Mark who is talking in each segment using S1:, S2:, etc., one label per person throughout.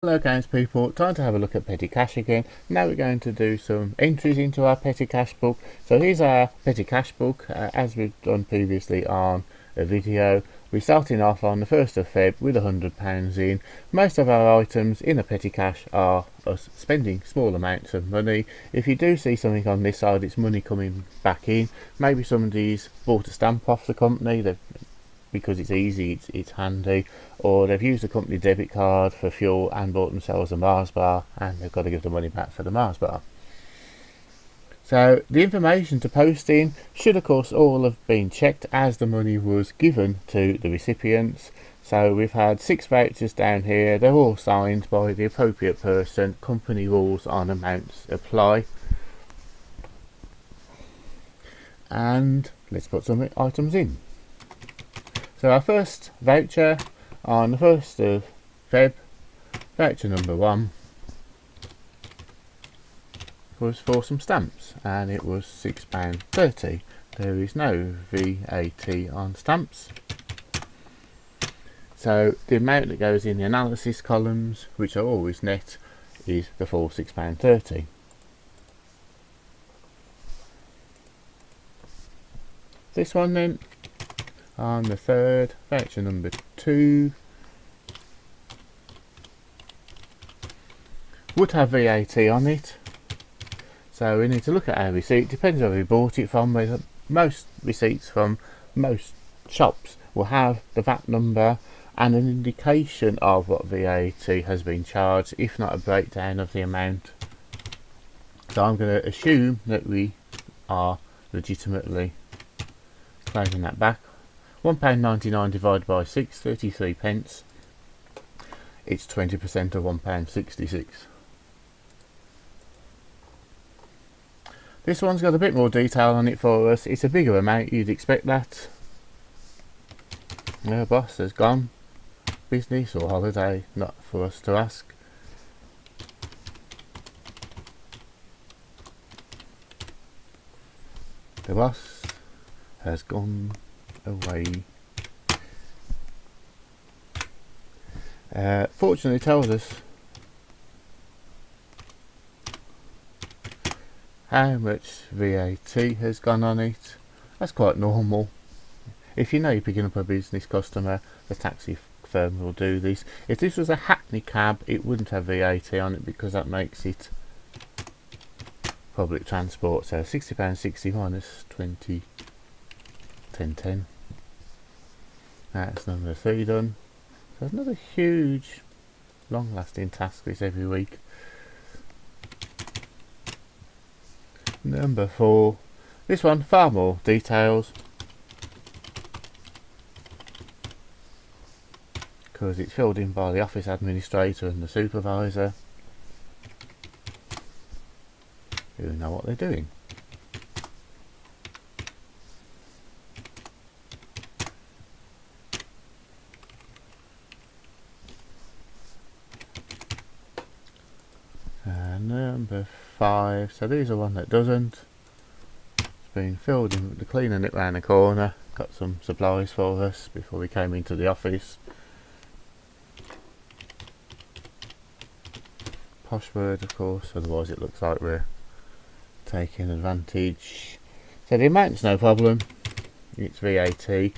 S1: Hello games people, time to have a look at petty cash again. Now we're going to do some entries into our petty cash book. So here's our petty cash book, as we've done previously on a video. We're starting off on the 1st of Feb with £100 in. Most of our items in a petty cash are us spending small amounts of money. If you do see something on this side, it's money coming back in. Maybe somebody's bought a stamp off the company, because it's easy, it's handy, or they've used a company debit card for fuel and bought themselves a Mars bar and they've got to give the money back for the Mars bar. So the information to post in should of course all have been checked as the money was given to the recipients. So we've had 6 vouchers down here, they're all signed by the appropriate person. Company rules on amounts apply. And let's put some items in. So our first voucher on the 1st of Feb, voucher number 1, was for some stamps and it was £6.30. There is no VAT on stamps. So the amount that goes in the analysis columns, which are always net, is the full £6.30. This one then, on the 3rd, voucher number 2, would have VAT on it. So we need to look at our receipt. Depends where we bought it from. Most receipts from most shops will have the VAT number and an indication of what VAT has been charged, if not a breakdown of the amount. So I'm going to assume that we are legitimately claiming that back. £1.99 divided by 6, 33 pence. It's 20% of £1.66. This one's got a bit more detail on it for us. It's a bigger amount, you'd expect that. The boss has gone. Business or holiday, not for us to ask. The boss has gone away. Fortunately tells us how much VAT has gone on it. That's quite normal. If you know you're picking up a business customer, the taxi firm will do this. If this was a Hackney cab, it wouldn't have VAT on it because that makes it public transport. So £60.60 minus 20, 10.10. That's number 3 done. So another huge, long-lasting task this every week. Number 4. This one, far more details, because it's filled in by the office administrator and the supervisor, who know what they're doing. Number 5, so these are one that doesn't. It's been filled in with the cleaning it round the corner. Got some supplies for us before we came into the office. Posh word of course, otherwise it looks like we're taking advantage. So the amount's no problem, it's VAT.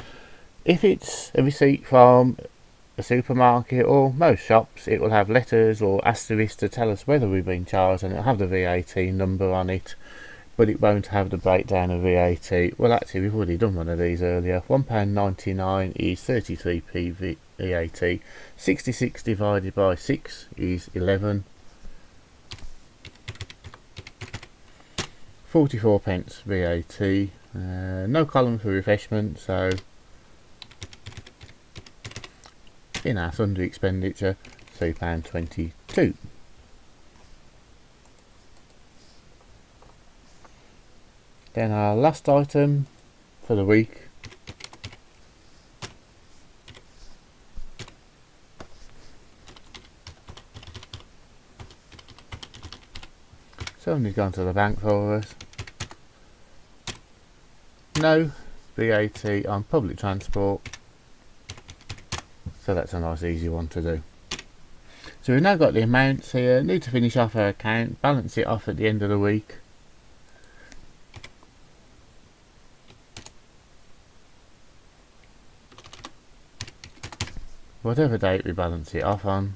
S1: If it's a receipt from a supermarket or most shops, it will have letters or asterisks to tell us whether we've been charged, and it'll have the VAT number on it, but it won't have the breakdown of VAT. Well, actually we've already done one of these earlier. £1.99 is 33p VAT. 66 divided by 6 is 11. 44 pence VAT. No column for refreshment, so in our sundry expenditure, £3.22. Then our last item for the week, somebody's gone to the bank for us. No VAT on public transport, so that's a nice easy one to do. So we've now got the amounts here. Need to finish off our account, balance it off at the end of the week. Whatever date we balance it off on.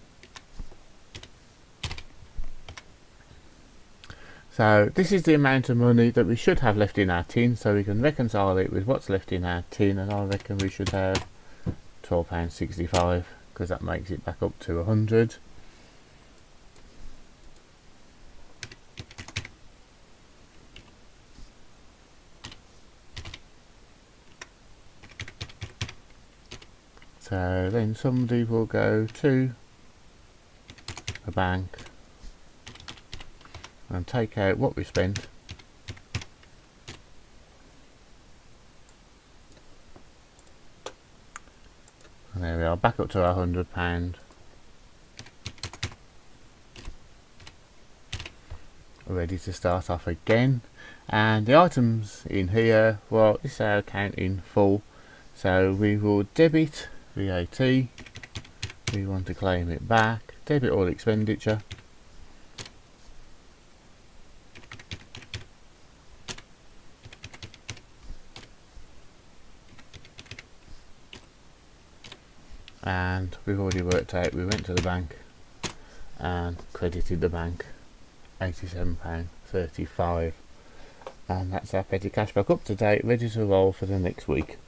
S1: So this is the amount of money that we should have left in our tin, so we can reconcile it with what's left in our tin, and I reckon we should have £12.65, because that makes it back up to 100. So then somebody will go to a bank and take out what we spent, and there we are, back up to our £100. Ready to start off again. And the items in here, well, this is our account in full, so we will debit VAT, we want to claim it back, debit all expenditure, and we've already worked out, we went to the bank and credited the bank £87.35, and that's our petty cash back up to date, ready to roll for the next week.